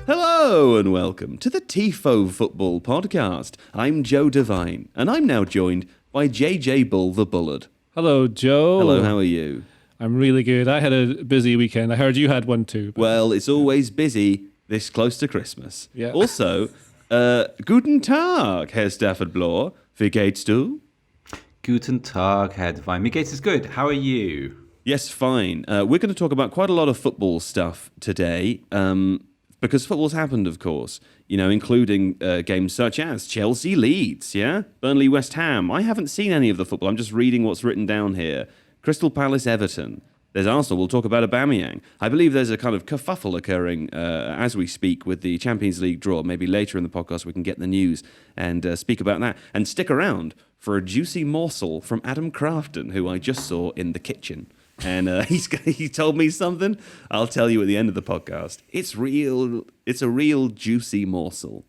Hello and welcome to the Tifo Football podcast. I'm Joe Devine, and I'm now joined by JJ Bull the Bullard. Hello, Joe. Hello, how are you? I'm really good. I had a busy weekend. I heard you had one too. Well, it's always busy this close to Christmas. Yeah. Also, guten Tag, Herr Stafford Bloor. Wie geht's du? Guten Tag, Herr Devine. Mir geht's good. How are you? Yes, fine. We're going to talk about quite a lot of football stuff today, because football's happened, of course, you know, including games such as Chelsea Leeds, yeah? Burnley West Ham. I haven't seen any of the football. I'm just reading what's written down here. Crystal Palace Everton. There's Arsenal. We'll talk about Aubameyang. I believe there's a kind of kerfuffle occurring as we speak with the Champions League draw. Maybe later in the podcast we can get the news and speak about that. And stick around for a juicy morsel from Adam Crafton, who I just saw in the kitchen. And he told me something. I'll tell you at the end of the podcast. It's real. It's a real juicy morsel.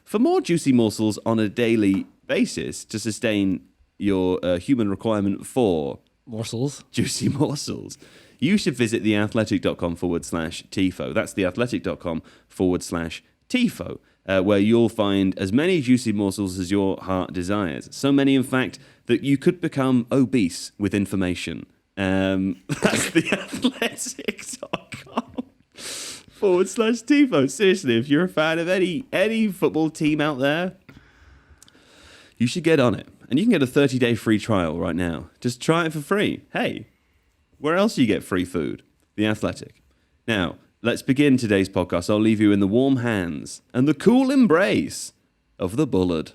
For more juicy morsels on a daily basis to sustain your human requirement for morsels, juicy morsels, you should visit theathletic.com/Tifo. That's theathletic.com/Tifo, where you'll find as many juicy morsels as your heart desires. So many, in fact, that you could become obese with information. That's theathletic.com/Tifo. Seriously, if you're a fan of any football team out there, you should get on it. And you can get a 30-day free trial right now. Just try it for free. Hey, where else do you get free food? The Athletic. Now, let's begin today's podcast. I'll leave you in the warm hands and the cool embrace of the Bullard.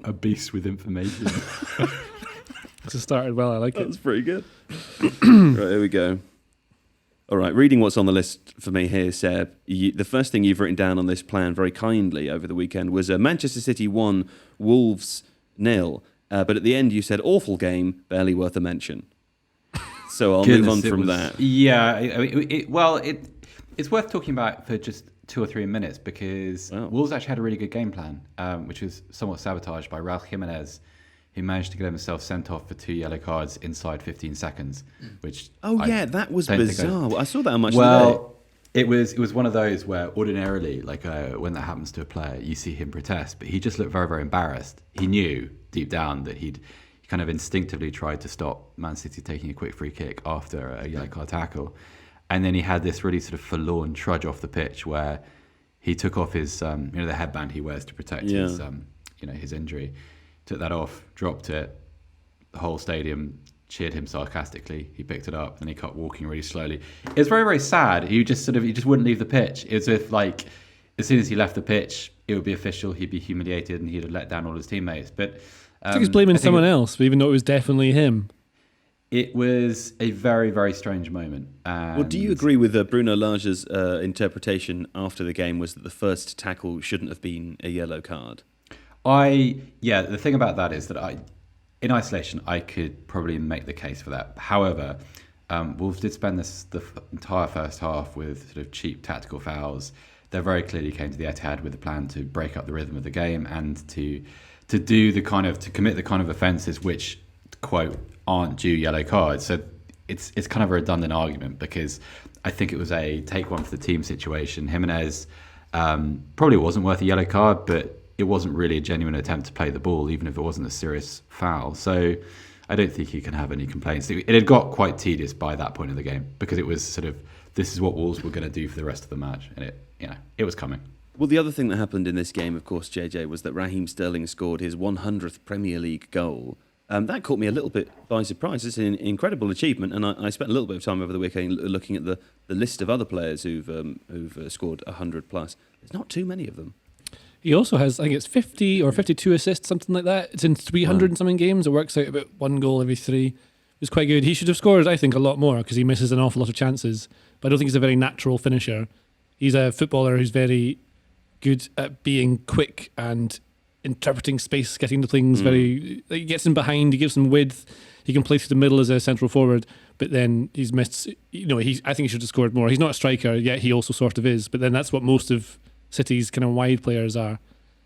A beast with information. Just started well. I like it. That was pretty good. Right, here we go. All right, reading what's on the list for me here, Seb. The first thing you've written down on this plan very kindly over the weekend was Manchester City 1, Wolves 0. But at the end you said, awful game, barely worth a mention. So I'll move on from that. Yeah, it's worth talking about for just 2 or 3 minutes because Wolves actually had a really good game plan, which was somewhat sabotaged by Raheem, who managed to get himself sent off for 2 yellow cards inside 15 seconds. Which that was bizarre. I saw that on much it was one of those where ordinarily, like when that happens to a player, you see him protest, but he just looked very, very embarrassed. He knew deep down that he kind of instinctively tried to stop Man City taking a quick free kick after a yellow card tackle. And then he had this really sort of forlorn trudge off the pitch where he took off his, the headband he wears to protect his, his injury. Took that off, dropped it. The whole stadium cheered him sarcastically. He picked it up, and he kept walking really slowly. It was very, very sad. He just wouldn't leave the pitch. It was as if, like, as soon as he left the pitch, it would be official. He'd be humiliated, and he'd have let down all his teammates. But I think he's blaming someone else, even though it was definitely him. It was a very, very strange moment. Well, do you agree with Bruno Lage's interpretation after the game was that the first tackle shouldn't have been a yellow card? The thing about that is that in isolation, I could probably make the case for that. However, Wolves did spend the entire first half with sort of cheap tactical fouls. They very clearly came to the Etihad with a plan to break up the rhythm of the game and to commit the kind of offences which, quote, aren't due yellow cards. So it's kind of a redundant argument because I think it was a take one for the team situation. Jimenez probably wasn't worth a yellow card, but it wasn't really a genuine attempt to play the ball, even if it wasn't a serious foul. So I don't think he can have any complaints. It had got quite tedious by that point of the game because it was sort of, this is what Wolves were going to do for the rest of the match. And it was coming. Well, the other thing that happened in this game, of course, JJ, was that Raheem Sterling scored his 100th Premier League goal. That caught me a little bit by surprise. It's an incredible achievement, and I spent a little bit of time over the weekend looking at the list of other players who've scored 100 plus. There's not too many of them. He also has, I think it's 50 or 52 assists, something like that. It's in 300 and something games. It works out about 1 goal every 3. It's quite good. He should have scored, I think, a lot more because he misses an awful lot of chances. But I don't think he's a very natural finisher. He's a footballer who's very good at being quick and interpreting space, getting the things very... He gets in behind, he gives them width. He can play through the middle as a central forward, but then he's missed... I think he should have scored more. He's not a striker, yet he also sort of is. But then that's what most of City's kind of wide players are.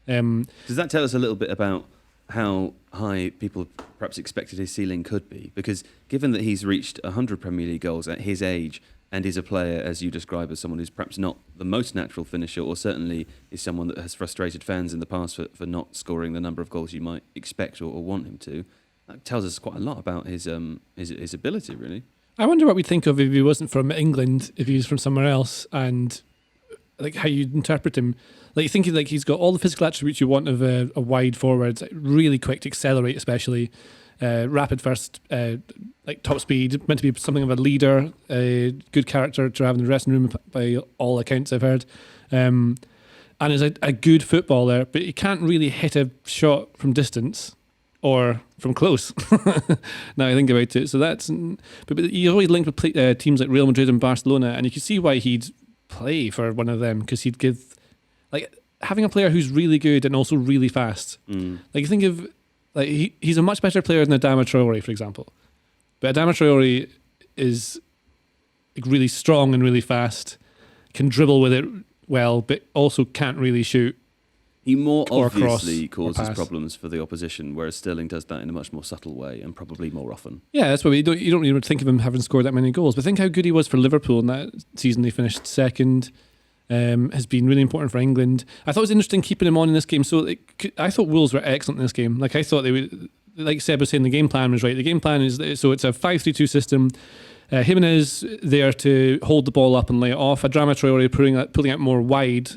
Does that tell us a little bit about how high people perhaps expected his ceiling could be, because given that he's reached 100 Premier League goals at his age and is a player, as you describe, as someone who's perhaps not the most natural finisher, or certainly is someone that has frustrated fans in the past for not scoring the number of goals you might expect or want him to, that tells us quite a lot about his ability, really. I wonder what we'd think of if he wasn't from England, if he was from somewhere else, and like how you'd interpret him. Like thinking like he's got all the physical attributes you want of a wide forward, like really quick to accelerate, especially rapid first, like top speed, meant to be something of a leader, a good character to have in the dressing room by all accounts I've heard, and is a good footballer, but he can't really hit a shot from distance or from close. Now I think about it, so that's. But you always linked with teams like Real Madrid and Barcelona, and you can see why he'd play for one of them, because he'd give. Like having a player who's really good and also really fast. Like you think of, like he's a much better player than Adama Traore, for example. But Adama Traore is like really strong and really fast, can dribble with it well, but also can't really shoot. He more or obviously cross or causes pass. Problems for the opposition, whereas Sterling does that in a much more subtle way and probably more often. Yeah, that's why you don't even think of him having scored that many goals. But think how good he was for Liverpool in that season. They finished second. Has been really important for England. I thought it was interesting keeping him on in this game. So I thought Wolves were excellent in this game. Like I thought they would, like Seb was saying, the game plan was right. The game plan is, so it's a 5-3-2 system. Jimenez there to hold the ball up and lay it off. Adama Traore pulling out more wide,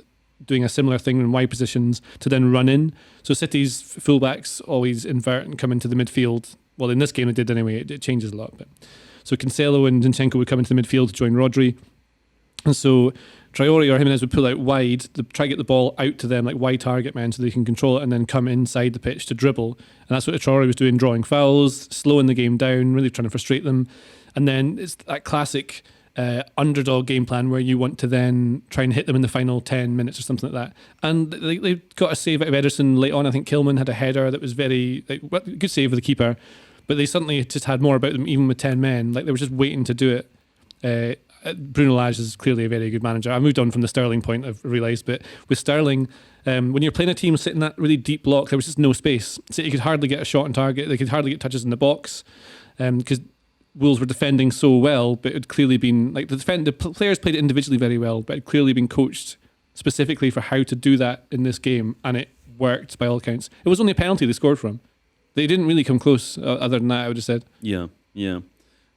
doing a similar thing in wide positions to then run in. So City's fullbacks always invert and come into the midfield. Well, in this game it did anyway. It changes a lot. But so Cancelo and Zinchenko would come into the midfield to join Rodri. And so Traore or Jimenez would pull out wide, try to get the ball out to them like wide target men so they can control it, and then come inside the pitch to dribble. And that's what Traore was doing, drawing fouls, slowing the game down, really trying to frustrate them. And then it's that classic underdog game plan where you want to then try and hit them in the final 10 minutes or something like that. And they got a save out of Ederson late on. I think Kilman had a header that was very good save of the keeper, but they suddenly just had more about them even with 10 men. Like they were just waiting to do it. Bruno Lage is clearly a very good manager. I moved on from the Sterling point, I've realised, but with Sterling, when you're playing a team sitting in that really deep block, there was just no space. So you could hardly get a shot on target. They could hardly get touches in the box because Wolves were defending so well, but it had clearly been like the players played it individually very well, but it had clearly been coached specifically for how to do that in this game, and it worked by all accounts. It was only a penalty they scored from. They didn't really come close. Other than that, I would have said. Yeah.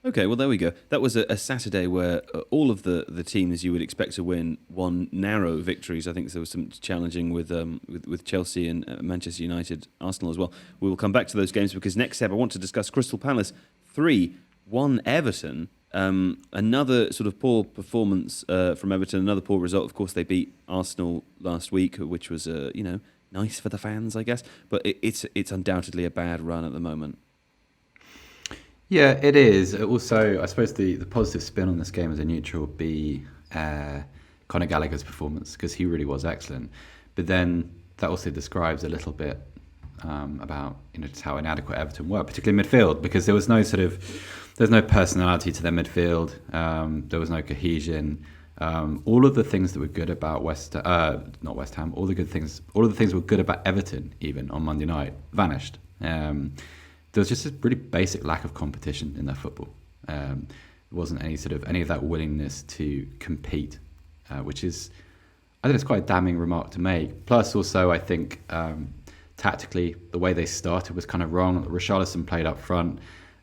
Okay, well, there we go. That was a Saturday where all of the teams you would expect to win won narrow victories. I think there was some challenging with Chelsea and Manchester United, Arsenal as well. We will come back to those games because next step I want to discuss Crystal Palace 3-1 Everton. Another sort of poor performance from Everton, another poor result. Of course, they beat Arsenal last week, which was nice for the fans, I guess. But it's undoubtedly a bad run at the moment. Yeah, it is. Also, I suppose the positive spin on this game as a neutral would be Conor Gallagher's performance, because he really was excellent. But then that also describes a little bit about just how inadequate Everton were, particularly midfield, because there's no personality to their midfield. There was no cohesion. All of the things that were good about not West Ham, all of the things that were good about Everton even on Monday night vanished. There was just a really basic lack of competition in their football. There wasn't any of that willingness to compete, which is, I think it's quite a damning remark to make. Plus also, I think tactically, the way they started was kind of wrong. Richarlison played up front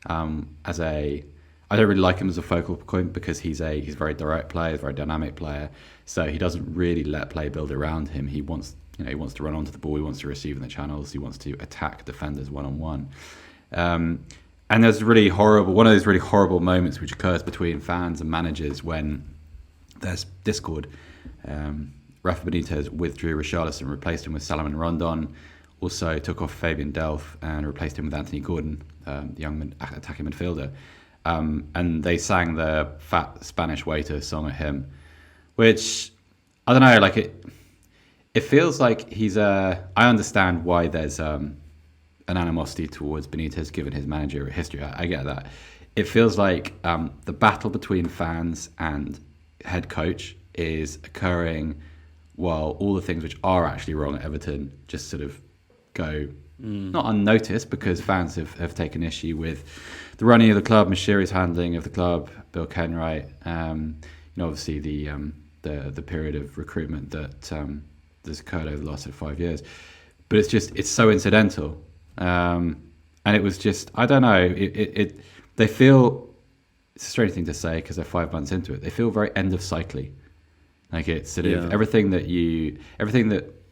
I don't really like him as a focal point because he's a very direct player, a very dynamic player. So he doesn't really let play build around him. He wants to run onto the ball. He wants to receive in the channels. He wants to attack defenders one-on-one. And there's one of those really horrible moments which occurs between fans and managers when there's discord. Rafa Benitez withdrew Richarlison, replaced him with Salomon Rondon, also took off Fabian Delph and replaced him with Anthony Gordon, the young attacking midfielder. And they sang the Fat Spanish Waiter song at him, which, I don't know, like it feels like I understand why there's an animosity towards Benitez given his managerial history. I get that. It feels like the battle between fans and head coach is occurring while all the things which are actually wrong at Everton just sort of go not unnoticed, because fans have taken issue with the running of the club, Mashiri's handling of the club, Bill Kenwright, obviously the period of recruitment that has occurred over the last 5 years. But it's so incidental. And it was just, I don't know, they feel, it's a strange thing to say because they're 5 months into it, they feel very end of cycly. Like it's sort of everything that you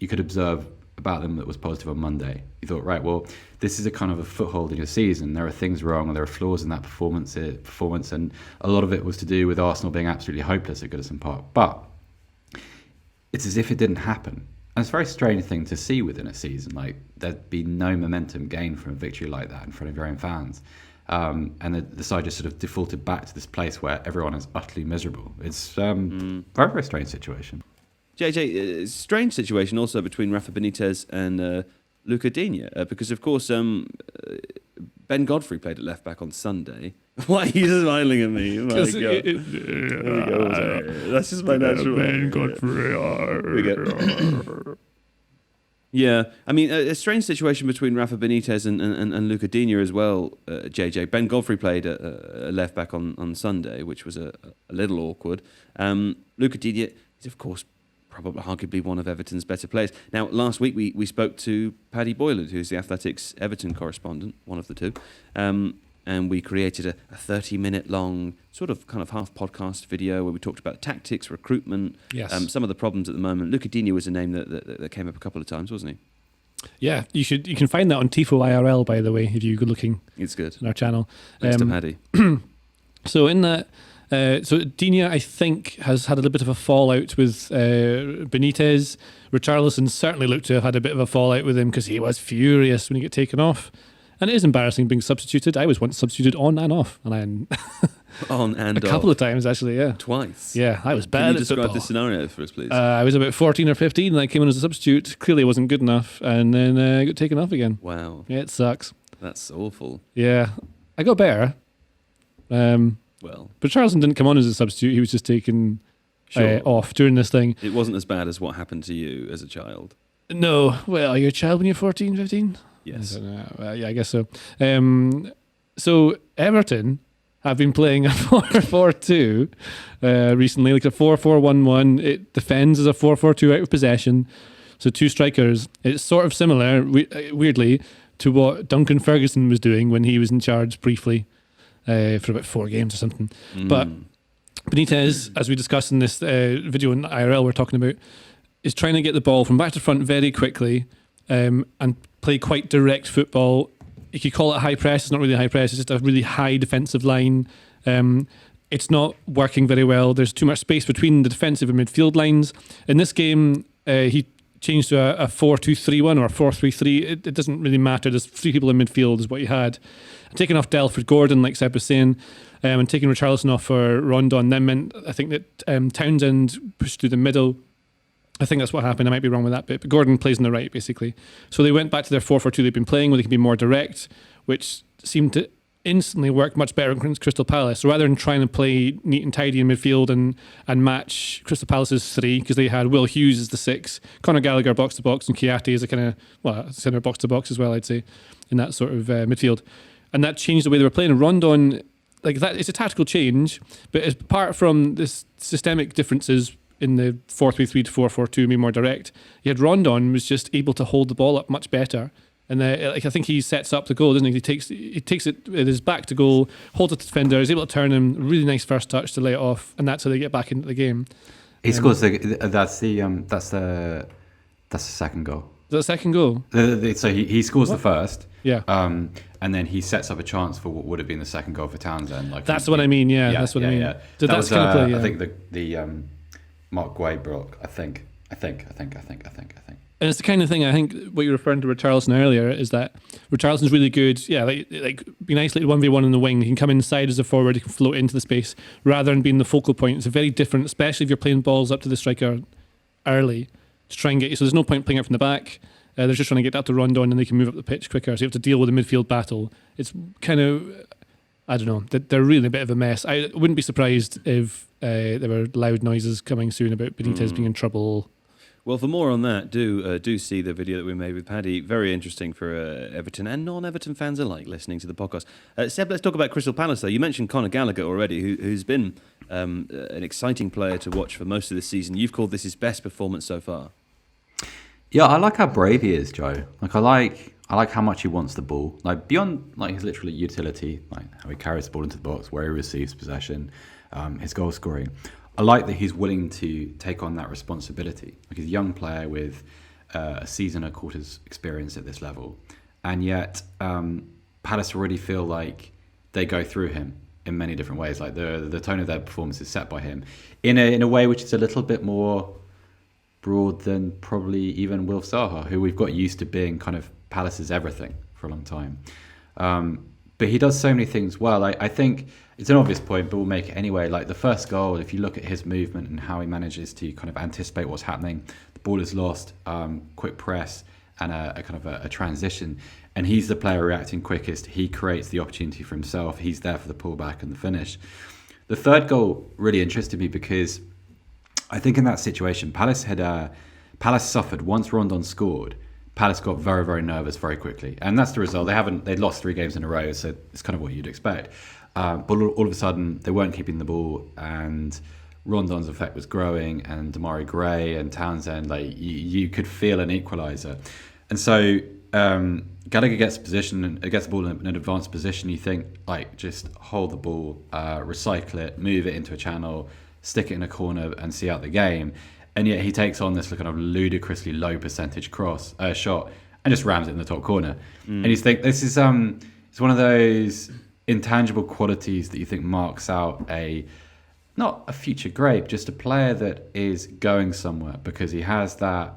could observe about them that was positive on Monday, you thought, right, well, this is a kind of a foothold in your season. There are things wrong and there are flaws in that performance, and a lot of it was to do with Arsenal being absolutely hopeless at Goodison Park. But it's as if it didn't happen. And it's a very strange thing to see within a season. Like, there'd be no momentum gained from a victory like that in front of your own fans. And the side just sort of defaulted back to this place where everyone is utterly miserable. It's a very, very strange situation. JJ, strange situation also between Rafa Benitez and Luca Digne, because of course Ben Godfrey played at left back on Sunday. Why are you smiling at me? Oh my God. There we go. That's just my natural. Ben Godfrey. Yeah, I mean, a strange situation between Rafa Benitez and Luca Digne as well, JJ. Ben Godfrey played at left back on Sunday, which was a little awkward. Luca Digne is, of course, probably arguably one of Everton's better players. Now, last week we spoke to Paddy Boylan, who's the Athletics Everton correspondent, one of the two, and we created a 30-minute long sort of kind of half podcast video where we talked about tactics, recruitment, some of the problems at the moment. Luca Digne was a name that came up a couple of times, wasn't he? Yeah, you can find that on Tifo IRL, by the way, if you go looking. It's good. On our channel. Thanks to Paddy. So in that. So Digne, I think, has had a little bit of a fallout with Benitez. Richarlison certainly looked to have had a bit of a fallout with him because he was furious when he got taken off. And it is embarrassing being substituted. I was once substituted on and off. And on and off. A couple of times, actually, yeah. Twice? Yeah, I was bad Can you at describe football. the scenario for us, please? I was about 14 or 15 and I came in as a substitute. Clearly wasn't good enough. And then I got taken off again. Wow. Yeah, it sucks. That's awful. Yeah. I got better. But Charleston didn't come on as a substitute. He was just taken off during this thing. It wasn't as bad as what happened to you as a child. No. Well, you're a child when you're 14, 15? Yes. Yeah, I guess so. So Everton have been playing a 4-4-2 recently, like a 4-4-1-1. It defends as a 4-4-2 out of possession. So two strikers. It's sort of similar, weirdly, to what Duncan Ferguson was doing when he was in charge briefly. For about 4 games or something. But Benitez, as we discussed in this video in IRL we're talking about, is trying to get the ball from back to front very quickly and play quite direct football. You could call it high press. It's not really high press. It's just a really high defensive line. It's not working very well. There's too much space between the defensive and midfield lines. In this game, he changed to a 4-2-3-1 or a 4-3-3. It doesn't really matter. There's 3 people in midfield is what he had. Taking off Delford Gordon, like Seb was saying, and taking Richarlison off for Rondon then meant, I think, that Townsend pushed through the middle. I think that's what happened. I might be wrong with that bit, but Gordon plays on the right, basically. So they went back to their 4-4-2 they've been playing, where they can be more direct, which seemed to instantly work much better against Crystal Palace. So rather than trying to play neat and tidy in midfield and match Crystal Palace's 3, because they had Will Hughes as the 6, Conor Gallagher box to box, and Chiati as a kind of, centre box to box as well, I'd say, in that sort of midfield. And that changed the way they were playing. Rondon, like that, it's a tactical change, but apart from this systemic differences in the 4-3-3 to 4-4-2, being more direct, you had Rondon was just able to hold the ball up much better. And I think he sets up the goal, doesn't he? He takes it with his back to goal, holds it to the defender, is able to turn him. Really nice first touch to lay it off, and that's how they get back into the game. He scores. That's the second goal. Is that the second goal? So he scores the first. Yeah. And then he sets up a chance for what would have been the second goal for Townsend. Like that's what I mean. Yeah, that's what I mean. Yeah. So that that's was, kind of play. Yeah. I think the Mark Guay block. I think. And it's the kind of thing, I think what you're referring to Richarlison earlier is that Richarlison's really good, like being isolated 1v1 in the wing. He can come inside as a forward, he can float into the space rather than being the focal point. It's a very different, especially if you're playing balls up to the striker early to try and get you. So there's no point playing it from the back. They're just trying to get that to Rondon and they can move up the pitch quicker. So you have to deal with a midfield battle. It's kind of, I don't know, they're really a bit of a mess. I wouldn't be surprised if there were loud noises coming soon about Benitez being in trouble. Well, for more on that, do see the video that we made with Paddy. Very interesting for Everton and non-Everton fans alike listening to the podcast. Seb, let's talk about Crystal Palace, though. You mentioned Conor Gallagher already, who's been an exciting player to watch for most of the season. You've called this his best performance so far. Yeah, I like how brave he is, Joe. Like, I like how much he wants the ball. Like, beyond like his literally utility, like how he carries the ball into the box, where he receives possession, his goal scoring. I like that he's willing to take on that responsibility. Like, he's a young player with a season and a quarter's experience at this level, and yet Palace already feel like they go through him in many different ways. Like the tone of their performance is set by him in a way which is a little bit more broad than probably even Wilf Zaha, who we've got used to being kind of Palace's everything for a long time. But he does so many things well. I think it's an obvious point, but we'll make it anyway. Like, the first goal, if you look at his movement and how he manages to kind of anticipate what's happening, the ball is lost, quick press, and a kind of a transition. And he's the player reacting quickest. He creates the opportunity for himself. He's there for the pullback and the finish. The third goal really interested me because I think in that situation, Palace suffered once Rondon scored. Palace got very, very nervous very quickly, and that's the result. They'd lost 3 games in a row, so it's kind of what you'd expect. But all of a sudden, they weren't keeping the ball, and Rondon's effect was growing, and Damari Gray and Townsend, like you could feel an equaliser. And so Gallagher gets the ball in an advanced position. You think, like, just hold the ball, recycle it, move it into a channel, stick it in a corner, and see out the game. And yet he takes on this kind of ludicrously low percentage shot and just rams it in the top corner. And you think, this is it's one of those intangible qualities that you think marks out not a future great, just a player that is going somewhere because he has that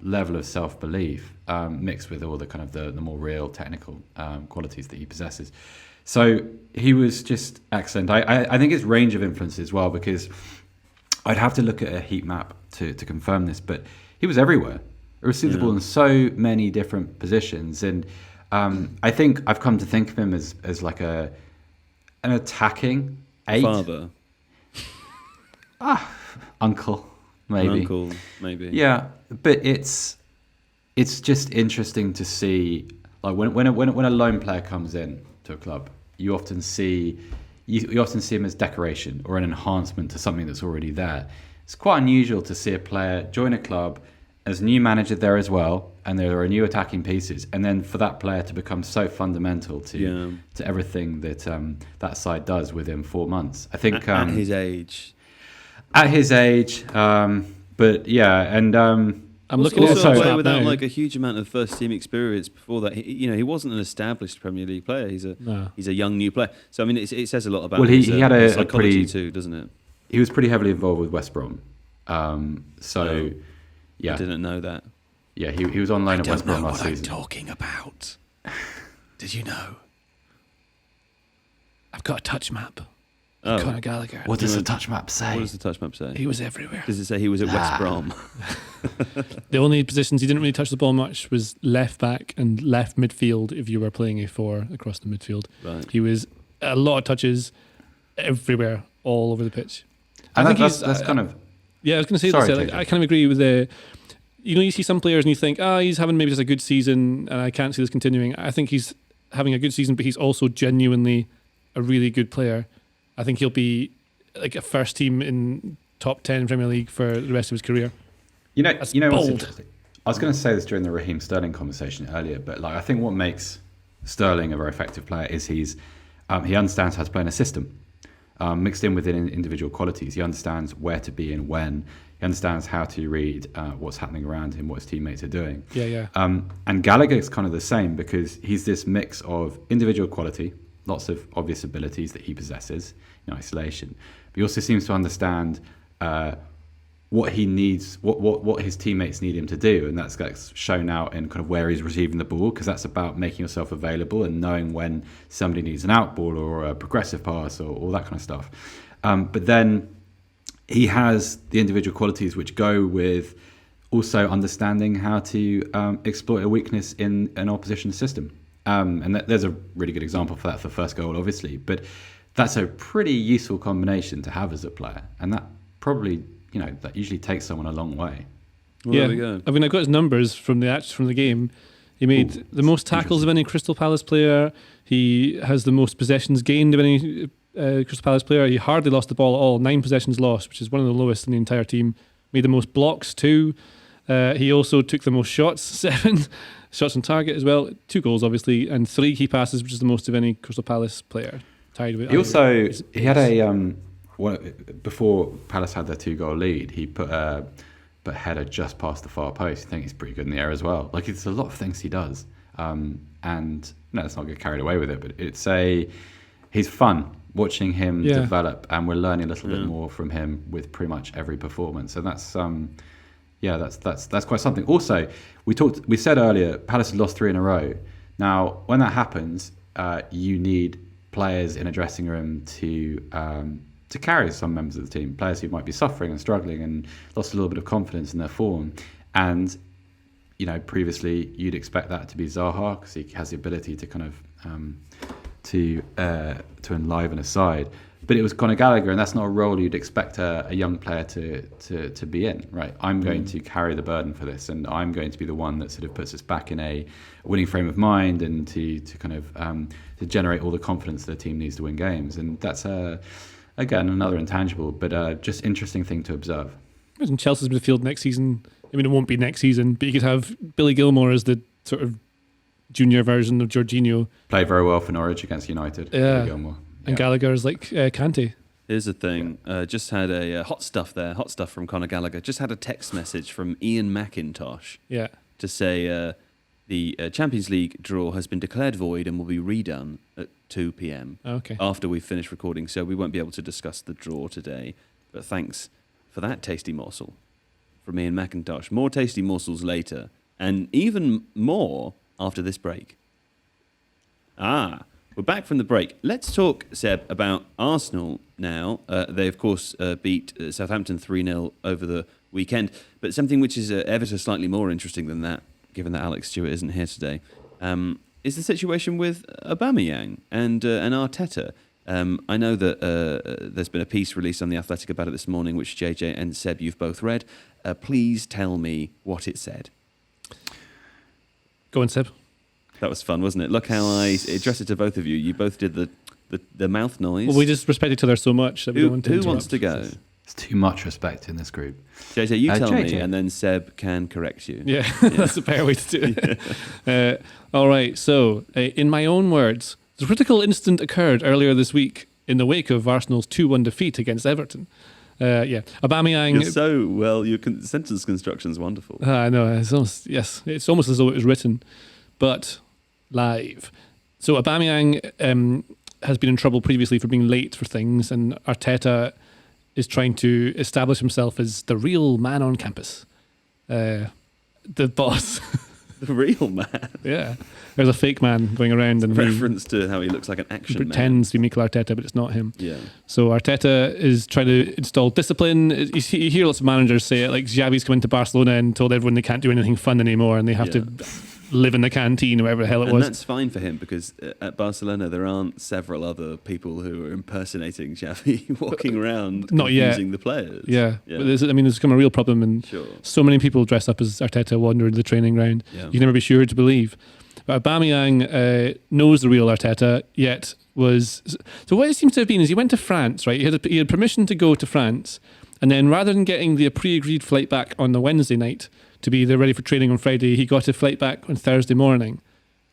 level of self-belief mixed with all the kind of the more real technical qualities that he possesses. So he was just excellent. I think his range of influence as well, because I'd have to look at a heat map to confirm this, but he was everywhere. He received the ball in so many different positions, and I think I've come to think of him as like an attacking 8. Father. Uncle, maybe. Uncle, maybe. Yeah, but it's just interesting to see, like, when a lone player comes in to a club, you often see him as decoration or an enhancement to something that's already there. It's quite unusual to see a player join a club as a new manager there as well, and there are new attacking pieces, and then for that player to become so fundamental to everything that that side does within 4 months. I think at his age. At his age, but yeah, and I'm looking also at a his player map without now. like a huge amount of first team experience before that. He wasn't an established Premier League player. He's a young new player. So I mean, it says a lot about he had his a psychology pretty too, doesn't it? He was pretty heavily involved with West Brom. Yeah, I didn't know that. Yeah, he was on loan at West Brom last season. Talking about. Did you know? I've got a touch map. Oh. Conor Gallagher. What does the touch map say? What does the touch map say? He was everywhere. Does it say he was at West Brom? The only positions he didn't really touch the ball much was left back and left midfield if you were playing a 4 across the midfield. Right. He was a lot of touches everywhere, all over the pitch. And I think that's kind of... Yeah, I was going to say Sorry, this. I kind of agree with the... You see some players and you think, he's having maybe just a good season and I can't see this continuing. I think he's having a good season, but he's also genuinely a really good player. I think he'll be like a first team in top 10 Premier League for the rest of his career. You know That's what's bold. interesting? I was going to say this during the Raheem Sterling conversation earlier, but like I think what makes Sterling a very effective player is he understands how to play in a system, mixed in with individual qualities. He understands where to be and when. He understands how to read what's happening around him, what his teammates are doing. Yeah. And Gallagher is kind of the same because he's this mix of individual quality, lots of obvious abilities that he possesses in isolation. But he also seems to understand what he needs, what his teammates need him to do, and that's shown out in kind of where he's receiving the ball, because that's about making yourself available and knowing when somebody needs an out ball or a progressive pass or all that kind of stuff. But then he has the individual qualities which go with also understanding how to exploit a weakness in an opposition system. And there's a really good example for that for first goal, obviously. But that's a pretty useful combination to have as a player. And that probably, that usually takes someone a long way. Well, yeah, there we go. I mean, I've got his numbers from the game. He made the most tackles of any Crystal Palace player. He has the most possessions gained of any Crystal Palace player. He hardly lost the ball at all. 9 possessions lost, which is one of the lowest in the entire team. Made the most blocks too. He also took the most shots, 7 shots on target as well. 2 goals, obviously, and 3 key passes, which is the most of any Crystal Palace player. Tied with. He had a before Palace had their 2-goal lead. He put a header just past the far post. I think he's pretty good in the air as well. Like, it's a lot of things he does, and let's not get carried away with it. But he's fun watching him develop, and we're learning a little bit more from him with pretty much every performance. And that's that's quite something. Also, we said earlier, Palace has lost 3 in a row. Now, when that happens, you need players in a dressing room to carry some members of the team, players who might be suffering and struggling and lost a little bit of confidence in their form. And previously you'd expect that to be Zaha, because he has the ability to kind of to enliven a side. But it was Conor Gallagher, and that's not a role you'd expect a young player to be in, right? I'm going to carry the burden for this, and I'm going to be the one that sort of puts us back in a winning frame of mind, and to kind of to generate all the confidence that the team needs to win games. And that's again another intangible, but just interesting thing to observe. Imagine Chelsea's midfield next season. I mean, it won't be next season, but you could have Billy Gilmore as the sort of junior version of Jorginho. Played very well for Norwich against United. Yeah. Billy Gilmore. And Gallagher is like Kante. Here's the thing. Just had a hot stuff from Conor Gallagher. Just had a text message from Ian McIntosh. Yeah. To say the Champions League draw has been declared void and will be redone at 2 p.m. Okay. After we finish recording, so we won't be able to discuss the draw today. But thanks for that tasty morsel from Ian McIntosh. More tasty morsels later, and even more after this break. We're back from the break. Let's talk, Seb, about Arsenal now. They, of course, beat Southampton 3-0 over the weekend. But something which is ever so slightly more interesting than that, given that Alex Stewart isn't here today, is the situation with Aubameyang and Arteta. I know that there's been a piece released on The Athletic about it this morning, which JJ and Seb, you've both read. Please tell me what it said. Go on, Seb. That was fun, wasn't it? Look how I addressed it to both of you. You both did the mouth noise. Well, we just respect each other so much that we don't want to Who interrupt. wants to go? It's too much respect in this group. JJ, you tell JJ. me, and then Seb can correct you. Yeah, that's a better way to do it. All right, so in my own words, the critical incident occurred earlier this week in the wake of Arsenal's 2-1 defeat against Everton. Aubameyang. You're so well. Your sentence construction's wonderful. I know. It's almost as though it was written, but live. So Aubameyang has been in trouble previously for being late for things, and Arteta is trying to establish himself as the real man on campus, the boss. The real man. Yeah, there's a fake man going around and Reference to how he looks like an action man. Pretends to be Mikel Arteta, but it's not him. Yeah. So Arteta is trying to install discipline. You hear lots of managers say it, like Xavi's come into Barcelona and told everyone they can't do anything fun anymore and they have to live in the canteen or whatever the hell it was. And that's fine for him, because at Barcelona there aren't several other people who are impersonating Xavi walking around not confusing yet. the players. Yeah. But there's become a real problem, and so many people dress up as Arteta wander into the training ground. Yeah. You can never be sure to believe. But Aubameyang knows the real Arteta, yet was... So what it seems to have been is he went to France, right? He had permission to go to France, and then rather than getting the pre-agreed flight back on the Wednesday night to be there ready for training on Friday, he got a flight back on Thursday morning.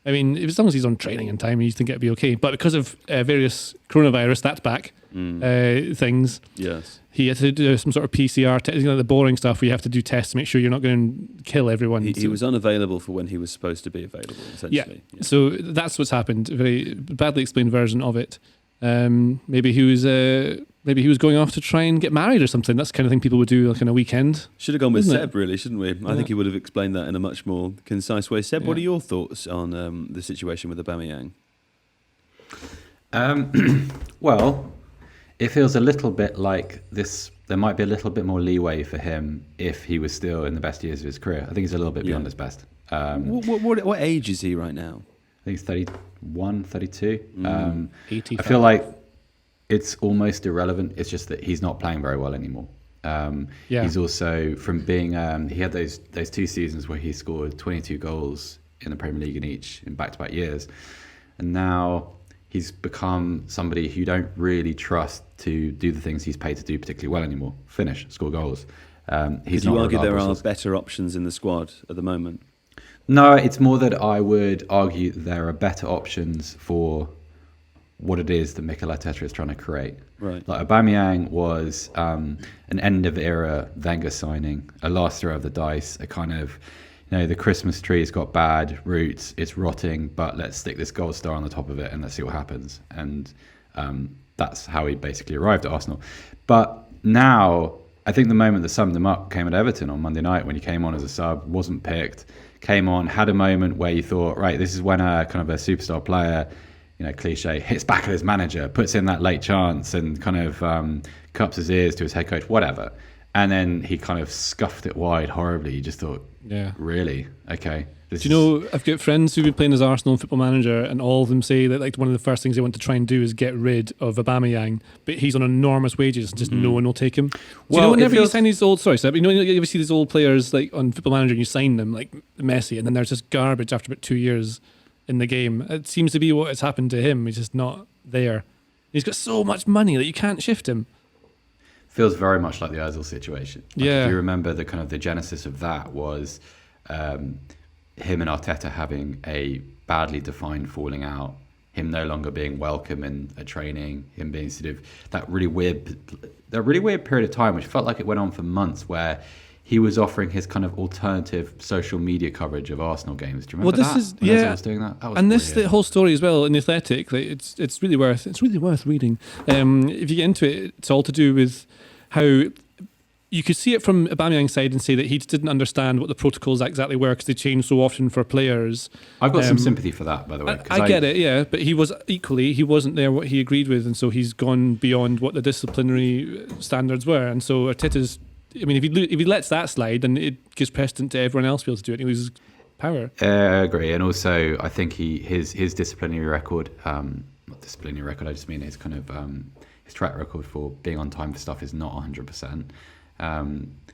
I mean, as long as he's on training in time, you think it'd be okay. But because of various coronavirus, that's back things. Yes. He had to do some sort of PCR test, the boring stuff where you have to do tests to make sure you're not going to kill everyone. He was unavailable for when he was supposed to be available, essentially. Yeah. So that's what's happened. A very badly explained version of it. Maybe he was going off to try and get married or something. That's the kind of thing people would do like on a weekend. Should have gone with Isn't Seb, really, shouldn't we? I think he would have explained that in a much more concise way. Seb, what are your thoughts on the situation with Aubameyang? Well, it feels a little bit like this. There might be a little bit more leeway for him if he was still in the best years of his career. I think he's a little bit beyond his best. What age is he right now? I think he's 31, 32. 85. I feel like it's almost irrelevant. It's just that he's not playing very well anymore. He's also from being he had those 2 seasons where he scored 22 goals in the Premier League in back-to-back years, and now he's become somebody who you don't really trust to do the things he's paid to do particularly well anymore. Finish, score goals. Would you argue there are better options in the squad at the moment? No, it's more that I would argue there are better options for what it is that Mikel Arteta is trying to create. Right. Like Aubameyang was an end-of-era Wenger signing, a last throw of the dice, a kind of, the Christmas tree's got bad roots, it's rotting, but let's stick this gold star on the top of it and let's see what happens. And that's how he basically arrived at Arsenal. But now, I think the moment that summed him up came at Everton on Monday night when he came on as a sub, wasn't picked, came on, had a moment where you thought, right, this is when a kind of a superstar player, cliche, hits back at his manager, puts in that late chance and kind of cups his ears to his head coach, whatever. And then he kind of scuffed it wide horribly. You just thought, really? Okay. I've got friends who've been playing as Arsenal Football Manager, and all of them say that like one of the first things they want to try and do is get rid of Aubameyang, but he's on enormous wages and just no one will take him. Whenever you sign these old, you ever see these old players like on Football Manager and you sign them like Messi, and then there's just garbage after about 2 years in the game. It seems to be what has happened to him. He's just not there. He's got so much money that you can't shift him. Feels very much like the Ozil situation. If you remember, the genesis of that was him and Arteta having a badly defined falling out, him no longer being welcome in a training, him being sort of that really weird period of time, which felt like it went on for months, where he was offering his kind of alternative social media coverage of Arsenal games. Do you remember that? Ozil was doing that? That was the whole story as well in The Athletic. Like, it's really worth reading. If you get into it, it's all to do with how you could see it from Aubameyang's side and say that he just didn't understand what the protocols exactly were because they change so often for players. I've got some sympathy for that, by the way. I get it, yeah, but he wasn't there what he agreed with, and so he's gone beyond what the disciplinary standards were, and so Arteta's. I mean, if he lets that slide, then it gives precedent to everyone else be able to do it. He loses power. I agree, and also I think his disciplinary record, not disciplinary record, I just mean his kind of his track record for being on time for stuff is not 100%.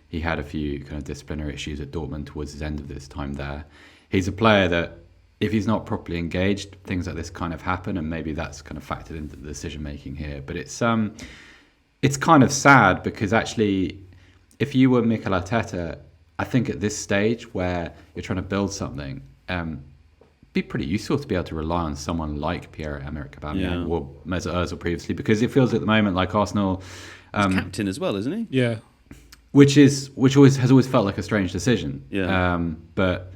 He had a few kind of disciplinary issues at Dortmund towards the end of this time there. He's a player that, if he's not properly engaged, things like this kind of happen, and maybe that's kind of factored into the decision making here. But it's kind of sad because actually, if you were Mikel Arteta, I think at this stage where you're trying to build something, it'd be pretty useful to be able to rely on someone like Pierre-Emerick Aubameyang or Mesut Ozil previously, because it feels at the moment like Arsenal. He's captain as well, isn't he? Yeah. Which has always felt like a strange decision. Yeah. But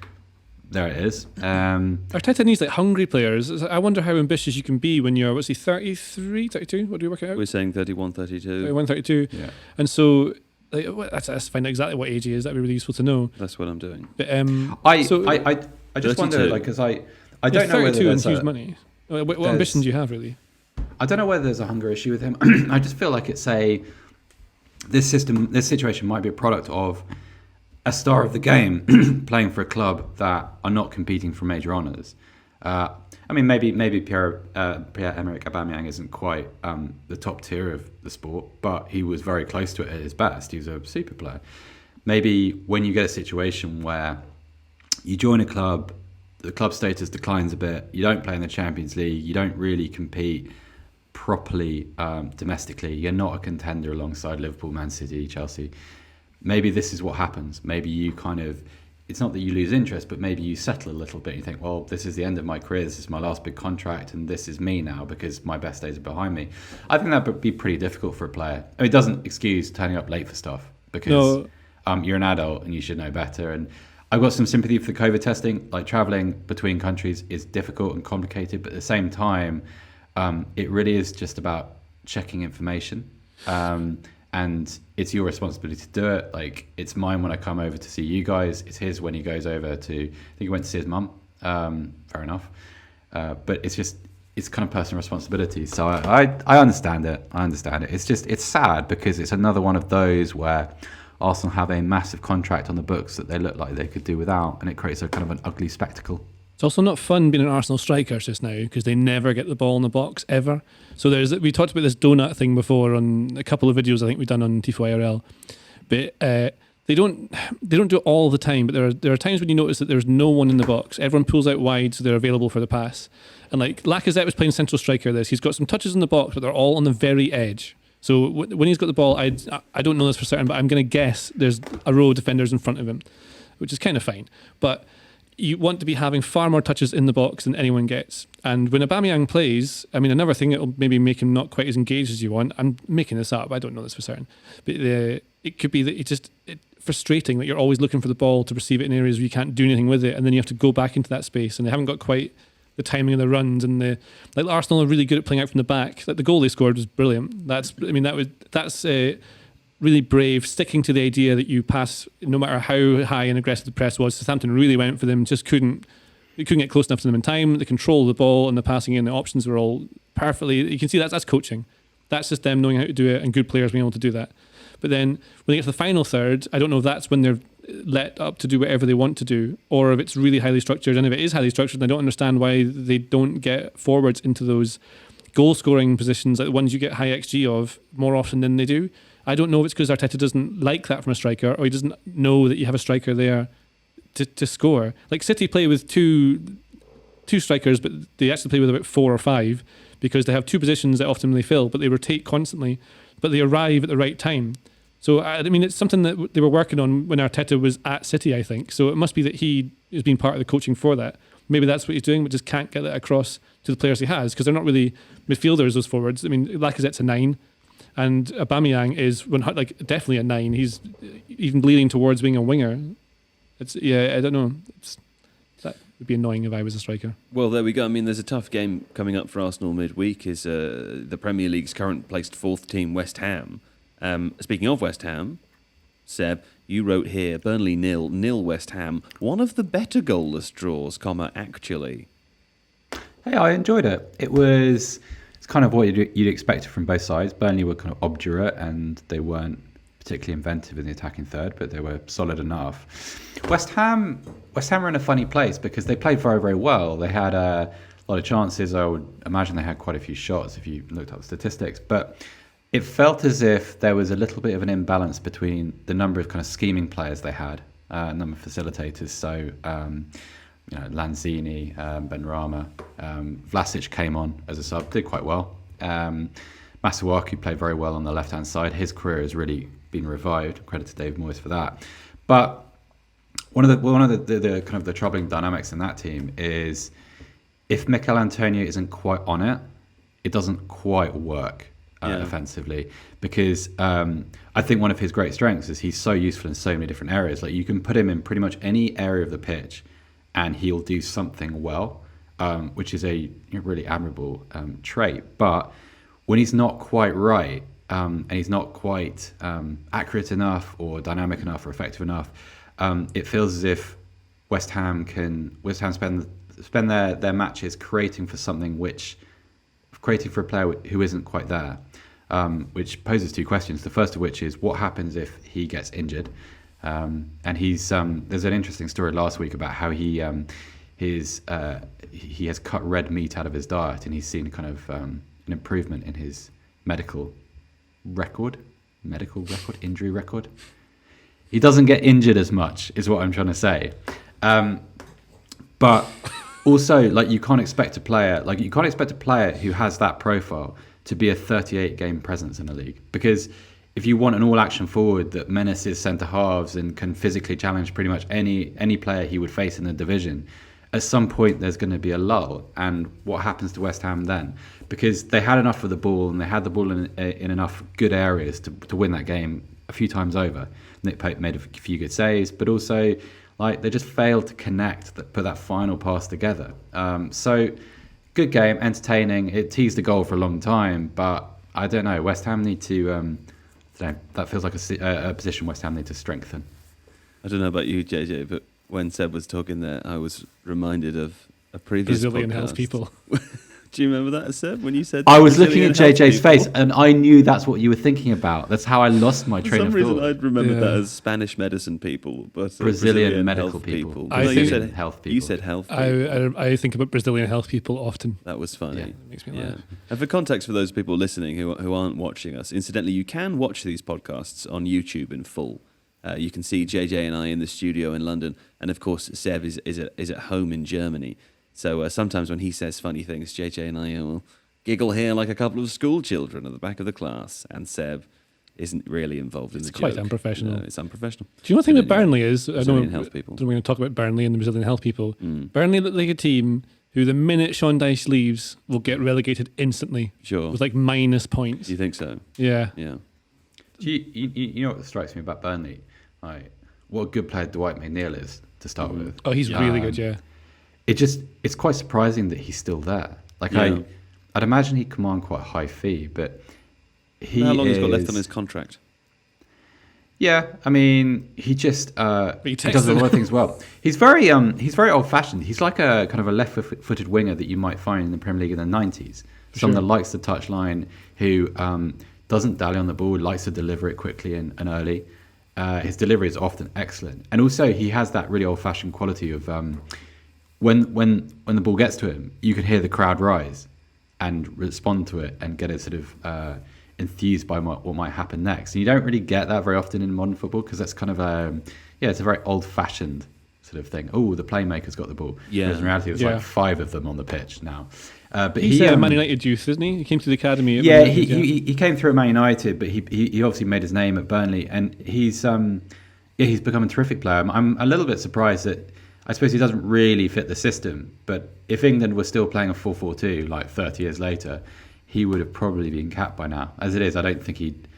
there it is. Arteta needs like hungry players. I wonder how ambitious you can be when you're, 33, 32? What do we work it out? We're saying 31, 32. 31, 32. Yeah. And so, let's find out exactly what age he is. That'd be really useful to know. That's what I'm doing. But, I just wonder, like, because I don't know whether there's huge money. What ambition do you have, really? I don't know whether there's a hunger issue with him. I just feel like it's this situation might be a product of a star of the game playing for a club that are not competing for major honours. I mean, maybe Pierre-Emerick Aubameyang isn't quite the top tier of the sport, but he was very close to it at his best. He was a super player. Maybe when you get a situation where you join a club, the club status declines a bit, you don't play in the Champions League, you don't really compete properly domestically, you're not a contender alongside Liverpool, Man City, Chelsea. Maybe this is what happens. Maybe you kind of, it's not that you lose interest, but maybe you settle a little bit. You think, well, this is the end of my career, this is my last big contract, and this is me now because my best days are behind me. I think that would be pretty difficult for a player. I mean, it doesn't excuse turning up late for stuff because you're an adult and you should know better. And I've got some sympathy for the COVID testing. Like, traveling between countries is difficult and complicated, but at the same time, it really is just about checking information. And it's your responsibility to do it. Like, it's mine when I come over to see you guys. It's his when he goes over to, I think he went to see his mum. Fair enough. But it's kind of personal responsibility. So I understand it. It's sad because it's another one of those where Arsenal have a massive contract on the books that they look like they could do without, and it creates a kind of an ugly spectacle. It's also not fun being an Arsenal striker just now because they never get the ball in the box ever. So we talked about this donut thing before on a couple of videos I think we've done on Tifo IRL. But they don't do it all the time. But there are times when you notice that there's no one in the box. Everyone pulls out wide, so they're available for the pass. And like Lacazette was playing central striker. He's got some touches in the box, but they're all on the very edge. So when he's got the ball, I don't know this for certain, but I'm going to guess there's a row of defenders in front of him, which is kind of fine. But you want to be having far more touches in the box than anyone gets. And when Aubameyang plays, I mean, another thing that will maybe make him not quite as engaged as you want, I'm making this up, I don't know this for certain, but it could be that it's frustrating that you're always looking for the ball to receive it in areas where you can't do anything with it, and then you have to go back into that space, and they haven't got quite the timing of the runs, and like Arsenal are really good at playing out from the back. Like the goal they scored was brilliant. That's really brave, sticking to the idea that you pass no matter how high and aggressive the press was. Southampton really went for them, just couldn't get close enough to them in time. The control of the ball and the passing in, the options were all perfectly. You can see that's coaching. That's just them knowing how to do it and good players being able to do that. But then when they get to the final third, I don't know if that's when they're let up to do whatever they want to do, or if it's really highly structured. And if it is highly structured, I don't understand why they don't get forwards into those goal-scoring positions, like the ones you get high XG of, more often than they do. I don't know if it's because Arteta doesn't like that from a striker, or he doesn't know that you have a striker there to score. Like City play with two strikers, but they actually play with about 4 or 5 because they have 2 positions that often they fill, but they rotate constantly, but they arrive at the right time. So, I mean, it's something that they were working on when Arteta was at City, I think. So it must be that he has been part of the coaching for that. Maybe that's what he's doing, but just can't get that across to the players he has, because they're not really midfielders, those forwards. I mean, Lacazette's a 9, and Aubameyang is definitely a 9. He's even leaning towards being a winger. I don't know. That would be annoying if I was a striker. Well, there we go. I mean, there's a tough game coming up for Arsenal midweek. Is the Premier League's current placed 4th team, West Ham. Speaking of West Ham, Seb, you wrote here, Burnley 0-0 West Ham. One of the better goalless draws, actually. Hey, I enjoyed it. It's kind of what you'd expect from both sides. Burnley were kind of obdurate and they weren't particularly inventive in the attacking third, but they were solid enough. West Ham were in a funny place because they played very, very well. They had a lot of chances. I would imagine they had quite a few shots if you looked up the statistics, but it felt as if there was a little bit of an imbalance between the number of kind of scheming players they had, number of facilitators. So, Lanzini, Benrahma, Vlasic came on as a sub, did quite well. Masuaku played very well on the left-hand side. His career has really been revived. Credit to Dave Moyes for that. But one of the kind of the troubling dynamics in that team is if Mikel Antonio isn't quite on it, it doesn't quite work. Offensively, because I think one of his great strengths is he's so useful in so many different areas. Like you can put him in pretty much any area of the pitch and he'll do something well, which is a really admirable trait. But when he's not quite right and he's not quite accurate enough or dynamic enough or effective enough, it feels as if West Ham spend their matches creating for a player who isn't quite there, which poses 2 questions. The first of which is what happens if he gets injured, and he's there's an interesting story last week about how he has cut red meat out of his diet, and he's seen kind of an improvement in his medical injury record. He doesn't get injured as much, is what I'm trying to say, but also, you can't expect a player who has that profile to be a 38-game presence in the league. Because if you want an all-action forward that menaces centre halves and can physically challenge pretty much any player he would face in the division, at some point there's going to be a lull. And what happens to West Ham then? Because they had enough of the ball and they had the ball in enough good areas to win that game a few times over. Nick Pope made a few good saves, but also they just failed to connect, put that final pass together. So, good game, entertaining. It teased the goal for a long time, but I don't know. West Ham need to. That feels like a position West Ham need to strengthen. I don't know about you, JJ, but when Seb was talking there, I was reminded of a previous Brazilian podcast. health people. Do you remember that, Seb, when you said? I was looking at Brazilian health JJ's people? face, and I knew that's what you were thinking about. That's how I lost my For train some of reason, thought. I'd remembered Yeah. that as Spanish medicine people, but Brazilian medical health people. No, I you think- said health people. You said health people. I think about Brazilian health people often. That was funny. Yeah. It makes me Yeah. laugh. And for context for those people listening who aren't watching us, incidentally, you can watch these podcasts on YouTube in full. You can see JJ and I in the studio in London, and of course Seb is at home in Germany. So sometimes when he says funny things, JJ and I will giggle here like a couple of school children at the back of the class, and Seb isn't really involved in the It's quite joke. unprofessional. No, it's unprofessional. Do you know what the thing with Brazilian- Burnley is? I know Brazilian health people. we're going to talk about Burnley and the Brazilian health people. Mm. Burnley look like a team who, the minute Sean Dyche leaves, will get relegated instantly Sure. with like minus points. Do you think so? Yeah. Yeah. Do you know what strikes me about Burnley? Like, what a good player Dwight McNeil is to start with. Oh, he's really good. Yeah. It's quite surprising that he's still there. Like Yeah. I'd imagine he'd command quite a high fee, but How long has he got left on his contract? Yeah, I mean, he just he he does a texted. lot of things well. He's very old-fashioned. He's like a kind of a left-footed winger that you might find in the Premier League in the 90s. Someone Sure. that likes the touchline, who doesn't dally on the ball, likes to deliver it quickly and early. His delivery is often excellent, and also he has that really old-fashioned quality of when the ball gets to him, you can hear the crowd rise and respond to it and get it sort of enthused by what might happen next. And you don't really get that very often in modern football because that's kind of it's a very old-fashioned sort of thing. Oh, the playmaker's got the ball. Yeah. Whereas in reality, there's Yeah. like 5 of them on the pitch now. But He's a Man United youth, isn't he? He came to the academy. At yeah, Man United, he came through at Man United, but he obviously made his name at Burnley, and he's become a terrific player. I'm a little bit surprised that I suppose he doesn't really fit the system. But if England were still playing a 4-4-2 like 30 years later, he would have probably been capped by now. As it is, I don't think he'd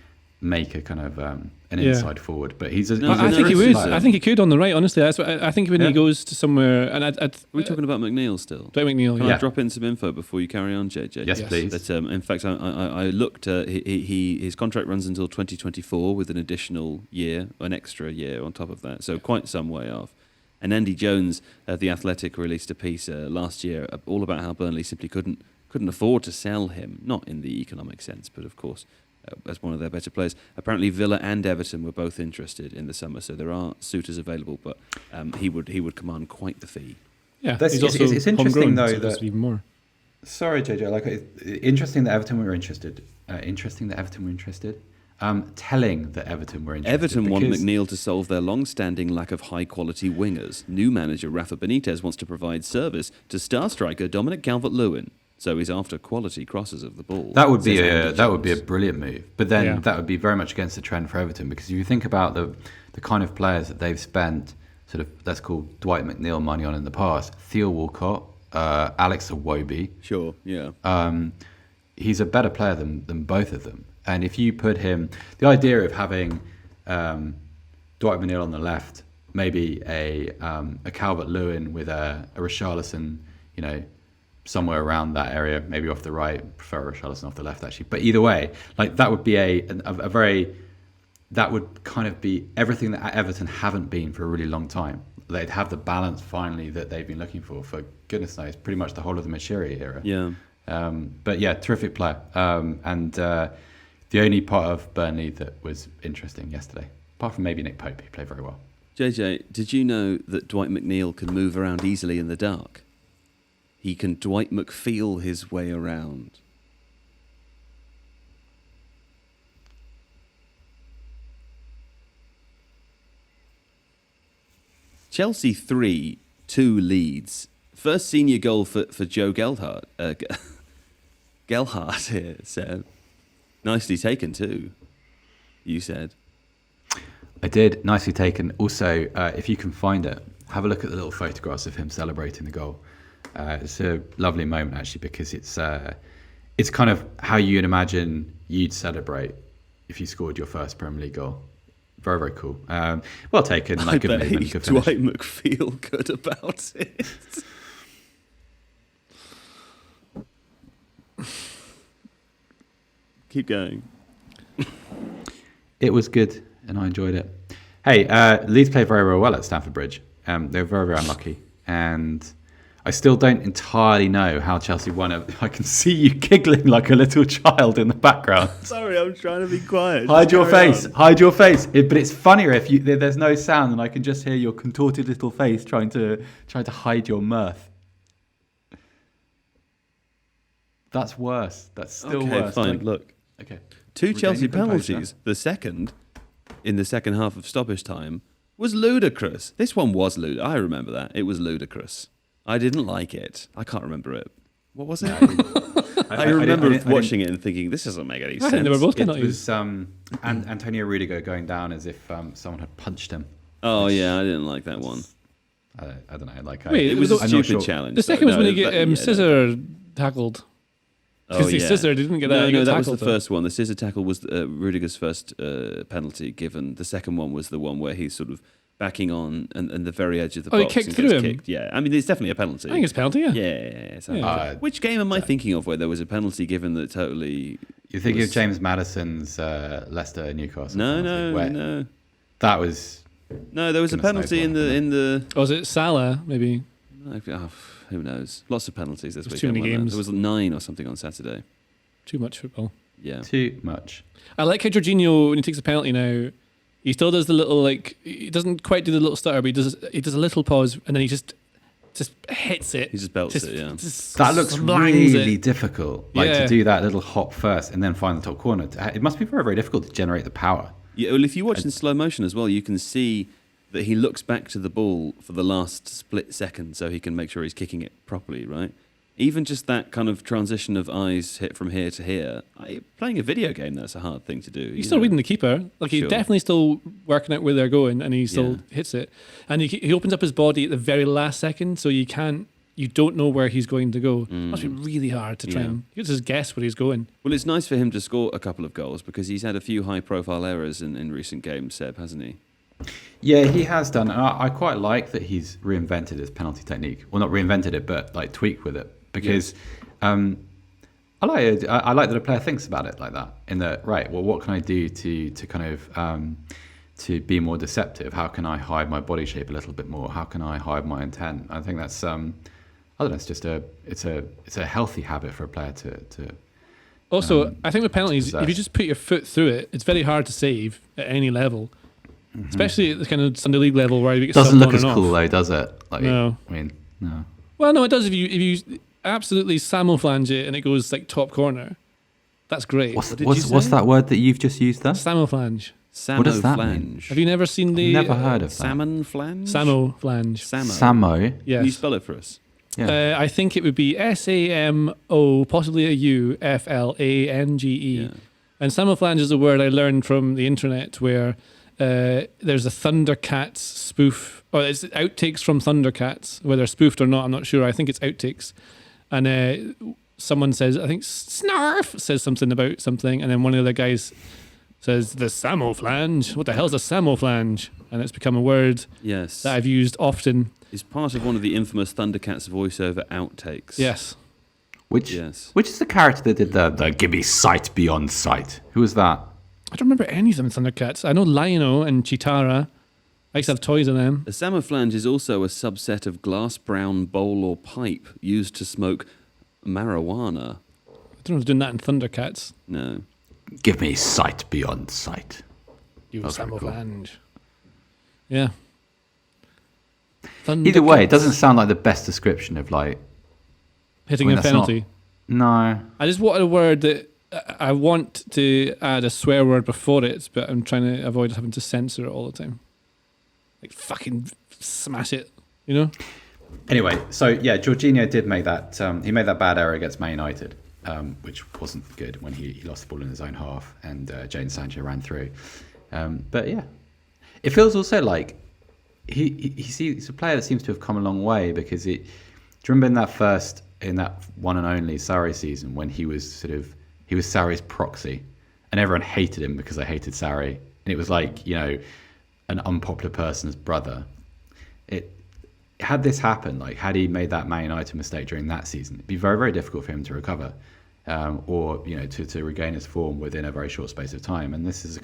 make a kind of an Yeah. inside forward. But he's a No, I think he There is would. a- I think he could on the right. Honestly, that's what I think when Yeah. he goes to somewhere. And Are we talking about McNeil still? Dwight McNeil. Can Yeah. I drop in some info before you carry on, JJ? Yes, Yes. please. But in fact, I looked. His contract runs until 2024 with an additional year, an extra year on top of that. So quite some way off. And Andy Jones of The Athletic released a piece last year all about how Burnley simply couldn't afford to sell him, not in the economic sense, but of course as one of their better players. Apparently Villa and Everton were both interested in the summer, so there are suitors available, but he would command quite the fee. Yeah. That's- He's it's- also it's interesting, homegrown, though, so it's that- even more. Sorry, JJ. Like, interesting that Everton were interested. Telling that Everton were interested. Everton want because- McNeil to solve their long-standing lack of high-quality wingers. New manager Rafa Benitez wants to provide service to star striker Dominic Calvert-Lewin, so he's after quality crosses of the ball. That would be says a Andy that would be a Jones. brilliant move, but then Yeah. that would be very much against the trend for Everton because if you think about the kind of players that they've spent sort of let's call Dwight McNeil money on in the past, Theo Walcott, Alex Iwobi, Sure, yeah. he's a better player than both of them. And if you put him, the idea of having Dwight McNeil on the left, maybe a Calvert-Lewin with a Richarlison, somewhere around that area, maybe off the right. I prefer Richarlison off the left actually. But either way, like that would be that would kind of be everything that Everton haven't been for a really long time. They'd have the balance finally that they've been looking for goodness knows, pretty much the whole of the Machiri era. Yeah. But yeah, terrific player. And the only part of Burnley that was interesting yesterday, apart from maybe Nick Pope, he played very well. JJ, did you know that Dwight McNeil can move around easily in the dark? He can Dwight McFeel his way around. Chelsea 3, 2 Leeds. First senior goal for Joe Gelhardt. Gelhardt here, Seb. Nicely taken too, you said. I did, nicely taken. Also, if you can find it, have a look at the little photographs of him celebrating the goal. It's a lovely moment actually because it's kind of how you'd imagine you'd celebrate if you scored your first Premier League goal. Very, very cool. Well taken. I Good bet movement, good finish. Dwight McFeel good about it. Keep going. It was good, and I enjoyed it. Hey, Leeds played very, very well at Stamford Bridge. They were very, very unlucky, and I still don't entirely know how Chelsea won it. I can see you giggling like a little child in the background. Sorry, I'm trying to be quiet. Hide your face. Hide your face. But it's funnier if there's no sound and I can just hear your contorted little face trying to hide your mirth. That's worse. That's still worse. Fine. Look. Okay. 2 Chelsea Regaining composure. penalties. The second, in the second half of stoppage time, was ludicrous. This one was ludicrous. I remember that. It was ludicrous. I didn't like it. I can't remember it. What was it? I remember watching it and thinking, this doesn't make any sense. I think they were both It penalties. was Antonio Rudiger going down as if someone had punched him. Oh, yeah, I didn't like that one. I don't know. Like, Wait, It was a I'm not stupid sure. challenge. The second was when he get get scissor tackled. Because he scissored, he didn't get that. No, he got that was the tackled, first one. The scissor tackle was Rudiger's first penalty given. The second one was the one where he's sort of backing on and the very edge of the Oh, he box. kicked and through gets him? kicked. Yeah, I mean, it's definitely a penalty. I think it's a penalty, yeah. Yeah. Which game am I thinking of where there was a penalty given that totally... You're thinking of James Madison's Leicester Newcastle. No. That was... No, there was a Goodness penalty knows in the... Or was it Salah, maybe? Who knows? Lots of penalties this There's weekend. too many wasn't games. There was 9 or something on Saturday. Too much football. Yeah. Too much. I like how Jorginho, when he takes a penalty now, he still does the little, like, he doesn't quite do the little stutter, but he does a little pause, and then he just hits it. He just belts it, yeah. That looks slangs really it. difficult. Like Yeah. to do that little hop first and then find the top corner. It must be very, very difficult to generate the power. Yeah, well, if you watch in slow motion as well, you can see that he looks back to the ball for the last split second so he can make sure he's kicking it properly, right? Even just that kind of transition of eyes hit from here to here. Playing a video game, that's a hard thing to do. He's still reading the keeper. Like, he's Sure. definitely still working out where they're going, and he still hits it. And he opens up his body at the very last second, so you don't know where he's going to go. Must be really hard to try and just guess where he's going. Well, it's nice for him to score a couple of goals because he's had a few high-profile errors in recent games, Seb, hasn't he? Yeah, he has done. And I quite like that he's reinvented his penalty technique. Well, not reinvented it, but like tweaked with it. Because I like that a player thinks about it like that. In that, right, well, what can I do to kind of to be more deceptive? How can I hide my body shape a little bit more? How can I hide my intent? I think that's I don't know. It's just it's a healthy habit for a player to. Also, I think with penalties, possess. if you just put your foot through it, it's very hard to save at any level. Especially at the kind of Sunday League level where you get Doesn't subbed look on as and cool off. though, does it? Like, No. I mean, no. Well, no, it does if you absolutely samoflange it and it goes like top corner. That's great. What's did you say? that word that you've just used there? Samoflange. Samo What does that flange. mean? Have you never seen the Never heard of that. Salmon flange? Samoflange? Samo. Yes. Can you spell it for us? Yeah. I think it would be SAMO, possibly a U, FLANGE. Yeah. And samoflange is a word I learned from the internet where there's a Thundercats spoof, or it's outtakes from Thundercats, whether they're spoofed or not, I'm not sure. I think it's outtakes. And someone says, I think Snarf says something about something, and then one of the guys says, the samoflange. What the hell's a samoflange? And it's become a word Yes. that I've used often. It's part of one of the infamous Thundercats voiceover outtakes. Yes. Which Yes. which is the character that did the give me sight beyond sight? Who was that? I don't remember any of them Thundercats. I know Lionel and Chitara. I used to have toys of them. A samoflange is also a subset of glass brown bowl or pipe used to smoke marijuana. I don't know if they're doing that in Thundercats. No. Give me sight beyond sight. You That's very cool. samoflange. Yeah. Either way, it Thundercats. doesn't sound like the best description of like Hitting I mean, a that's not- penalty. no. I just wanted a word that I want to add a swear word before it, but I'm trying to avoid having to censor it all the time. Like fucking smash it, you know? Anyway, so yeah, Jorginho did make that. He made that bad error against Man United, which wasn't good when he lost the ball in his own half and Jadon Sancho ran through. But yeah, it feels also like he's a player that seems to have come a long way because do you remember in that one and only Sarri season when he was Sarri's proxy and everyone hated him because they hated Sarri and it was like, you know, an unpopular person's brother. Had this happened, like had he made that Man United mistake during that season, it'd be very, very difficult for him to recover, or you know, to regain his form within a very short space of time. And this is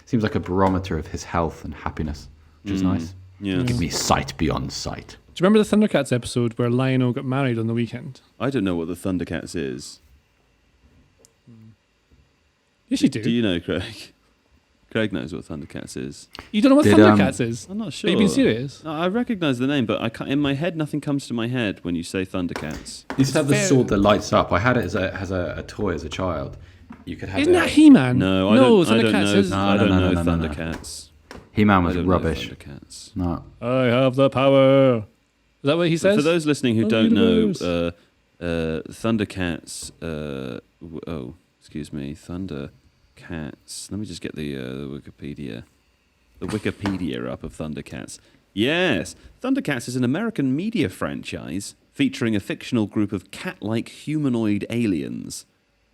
seems like a barometer of his health and happiness, which is nice. Yeah. Give me sight beyond sight. Do you remember the Thundercats episode where Lionel got married on the weekend? I don't know what the Thundercats is. Yes, you do. Do you know, Craig? Craig knows what Thundercats is. You don't know what Thundercats is? I'm not sure. Are you being serious? No, I recognise the name, but I can't, in my head, nothing comes to my head when you say Thundercats. You used to have the sword that lights up. I had it as a toy as a child. You could have. Isn't that He-Man? No, I don't Thundercats know. is... I don't know no. Thundercats. He-Man I was don't rubbish. know Thundercats. No. I have the power. Is that what he says? For those listening who don't know, Universe. Thundercats. Excuse me, Thundercats. Let me just get the Wikipedia up of Thundercats. Yes, Thundercats is an American media franchise featuring a fictional group of cat-like humanoid aliens.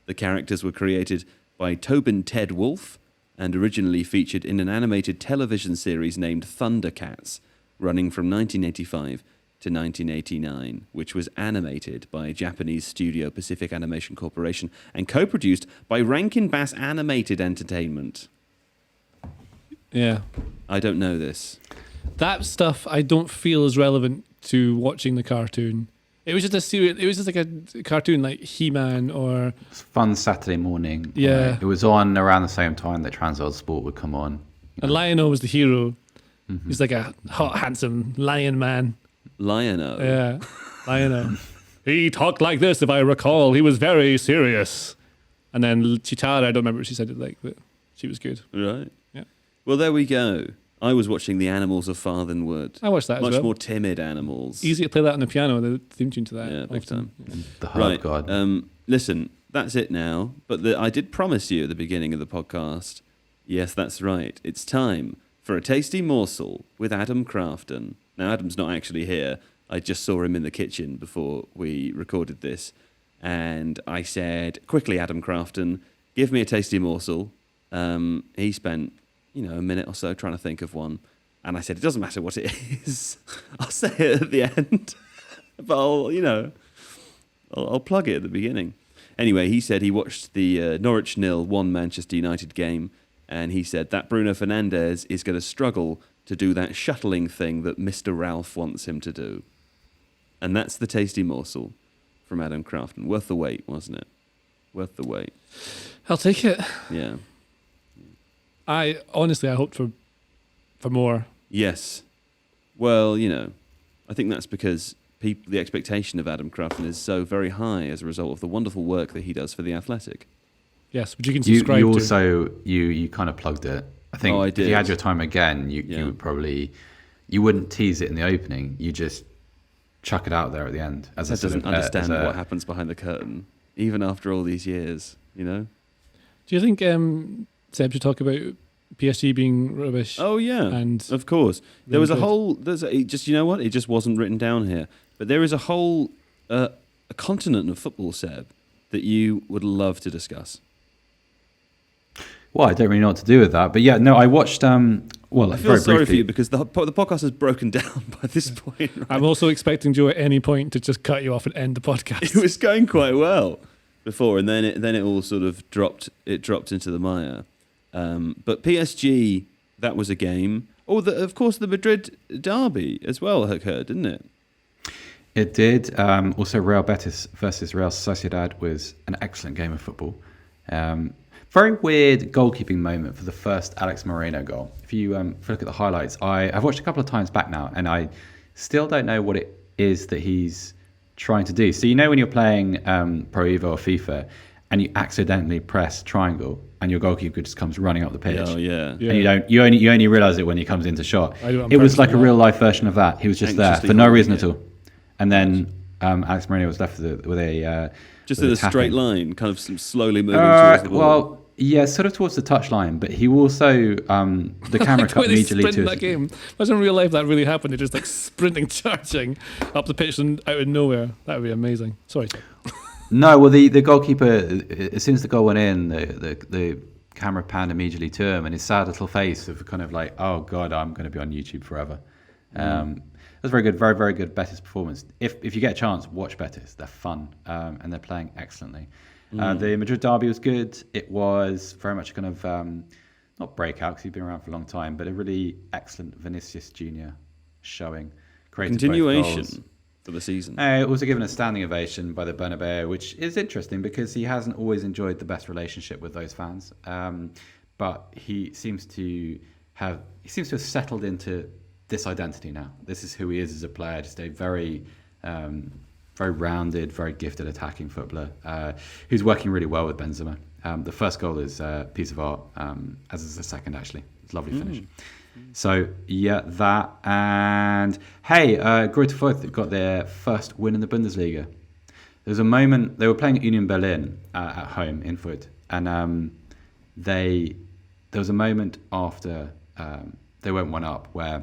The characters were created by Tobin Ted Wolfe and originally featured in an animated television series named Thundercats, running from 1985 to 1989, which was animated by Japanese studio Pacific Animation Corporation and co-produced by Rankin Bass Animated Entertainment. Yeah. I don't know this. That stuff I don't feel is relevant to watching the cartoon. It was just a series. It was just like a cartoon, like He-Man or. It's fun Saturday morning. Yeah. Right? It was on around the same time that Transworld Sport would come on. And Lionel was the hero. Mm-hmm. He's like a hot, handsome lion man. Lionel. Yeah, Lionel. He talked like this, if I recall. He was very serious. And then Chitara, I don't remember what she said it like, but she was good. Right. Yeah. Well, there we go. I was watching The Animals of Farthen Wood. I watched that as well. Much more timid animals. Easy to play that on the piano, the theme tune to that. Yeah, big time. The Herb Right. God. Listen, that's it now. But I did promise you at the beginning of the podcast. Yes, that's right. It's time for a tasty morsel with Adam Crafton. Now, Adam's not actually here. I just saw him in the kitchen before we recorded this. And I said, quickly, Adam Crafton, give me a tasty morsel. He spent, a minute or so trying to think of one. And I said, it doesn't matter what it is. I'll say it at the end. But I'll plug it at the beginning. Anyway, he said he watched the Norwich 0-1 Manchester United game. And he said that Bruno Fernandes is going to struggle to do that shuttling thing that Mr. Ralph wants him to do. And that's the tasty morsel from Adam Crafton. Worth the wait, wasn't it? Worth the wait. I'll take it. Yeah. I hoped for more. Yes. Well, I think that's because the expectation of Adam Crafton is so very high as a result of the wonderful work that he does for The Athletic. Yes, but you can subscribe you to. also you kind of plugged it. I think I if did. you had your time again, you would probably you wouldn't tease it in the opening. You just chuck it out there at the end. As That doesn't understand what happens behind the curtain, even after all these years. Do you think Seb should talk about PSG being rubbish? Oh yeah, and of course. There was a good. whole. It just wasn't written down here. But there is a whole a continent of football, Seb, that you would love to discuss. Well, I don't really know what to do with that, but yeah, no, I watched. I Very feel sorry briefly. for you because the podcast has broken down by this point. Right? I'm also expecting Joe at any point to just cut you off and end the podcast. It was going quite well before, and then it all sort of dropped. It dropped into the mire. But PSG, that was a game. Oh, of course, the Madrid derby as well occurred, didn't it? It did. Also, Real Betis versus Real Sociedad was an excellent game of football. Very weird goalkeeping moment for the first Alex Moreno goal. If you look at the highlights, I've watched a couple of times back now, and I still don't know what it is that he's trying to do. So when you're playing Pro Evo or FIFA, and you accidentally press triangle, and your goalkeeper just comes running up the pitch. Oh yeah. And you only realise it when he comes into shot. I do it on It was purpose, like a yeah. real life version of that. He was just there Anxiously for no holding reason it. at all. And then Alex Moreno was left with a Just with in a tapping. straight line, kind of slowly moving towards the ball. Well, yeah, sort of towards the touchline, but he also the camera The cut way they immediately sprint to in that game. Imagine in real life that really happened. They're just like sprinting, charging up the pitch and out of nowhere. That would be amazing. Sorry. No, well, the goalkeeper, as soon as the goal went in, the camera panned immediately to him, and his sad little face of kind of like, oh God, I'm going to be on YouTube forever. It was very good, very, very good Betis performance. If you get a chance, watch Betis. They're fun, and they're playing excellently. The Madrid derby was good. It was very much kind of, not breakout because he's been around for a long time, but a really excellent Vinicius Junior showing. created both Continuation goals. for the season. Also given a standing ovation by the Bernabeu, which is interesting because he hasn't always enjoyed the best relationship with those fans. But he seems to have settled into this identity now. This is who he is as a player, just a very rounded, very gifted attacking footballer who's working really well with Benzema. The first goal is a piece of art, as is the second, actually. It's a lovely finish. So, yeah, that. And, hey, Greuther Fürth got their first win in the Bundesliga. There was a moment, they were playing at Union Berlin at home in Fürth, and there was a moment after they went 1-up where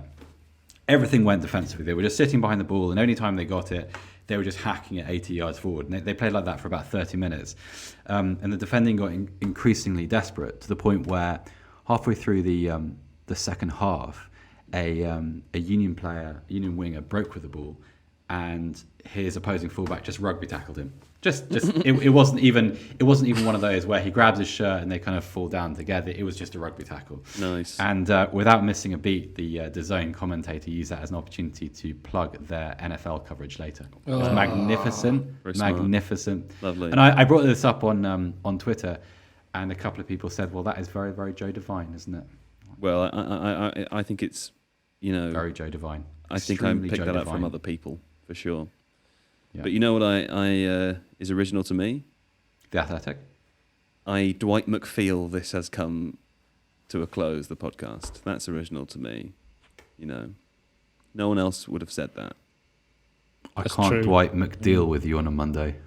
everything went defensively. They were just sitting behind the ball, and only time they got it, they were just hacking it 80 yards forward. And they played like that for about 30 minutes. And the defending got increasingly desperate to the point where halfway through the second half, a Union winger broke with the ball, and his opposing fullback just rugby tackled him. It wasn't even one of those where he grabs his shirt and they kind of fall down together. It was just a rugby tackle. Nice. And without missing a beat, the DAZN commentator used that as an opportunity to plug their NFL coverage later. It was magnificent. Lovely. And I brought this up on Twitter, and a couple of people said, "Well, that is very, very Joe Devine, isn't it?" Well, I think it's, very Joe Devine. I think I Extremely picked Joe that up Devine. from other people for sure. Yeah. But you know what I is original to me? The Athletic. Dwight McFeel. This has come to a close. The podcast. That's original to me. No one else would have said that. That's I can't true. Dwight McDeal with you on a Monday.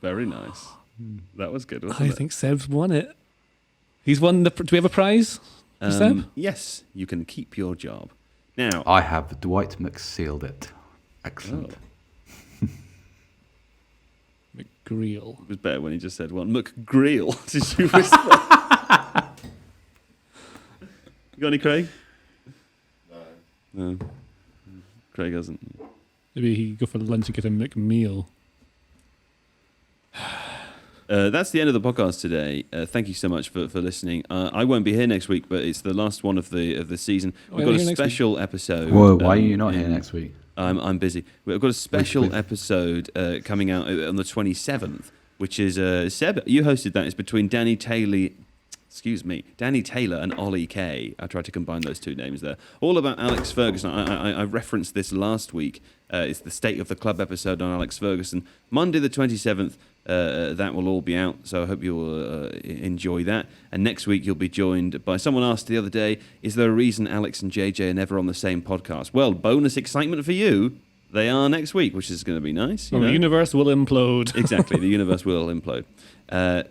Very nice. That was good, wasn't it? I think Seb's won it. He's won the. Do we have a prize? Seb? Yes, you can keep your job. Now I have Dwight McSealed it. Excellent. Oh. McGreel. It was better when he just said one. McGreel. Did you whisper? You got any, Craig? No. Craig hasn't. Maybe he go for lunch and get a McMeal. That's the end of the podcast today. Thank you so much for listening. I won't be here next week, but it's the last one of the season. We've got a special episode. Whoa, why are you not here next week? I'm busy. We've got a special episode coming out on the 27th, which is Seb. You hosted that. It's between Danny Taylor and Ollie Kay. I tried to combine those two names there. All about Alex Ferguson. I referenced this last week. It's the State of the Club episode on Alex Ferguson. Monday the 27th. That will all be out, so I hope you'll enjoy that. And next week you'll be joined by someone asked the other day, is there a reason Alex and JJ are never on the same podcast? Well, bonus excitement for you. They are next week, which is going to be nice. The universe will implode. Exactly, the universe will implode.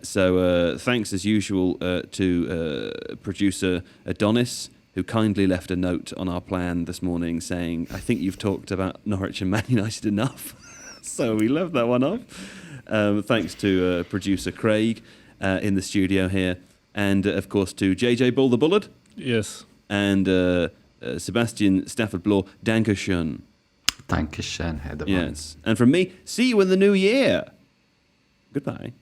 So thanks as usual to producer Adonis, who kindly left a note on our plan this morning saying, I think you've talked about Norwich and Man United enough. So we left that one off. Thanks to producer Craig in the studio here. And, of course, to JJ Bull the Bullard. Yes. And Sebastian Stafford-Bloor. Dankeschön. Dankeschön, Herr de Yes. And from me, see you in the new year. Goodbye.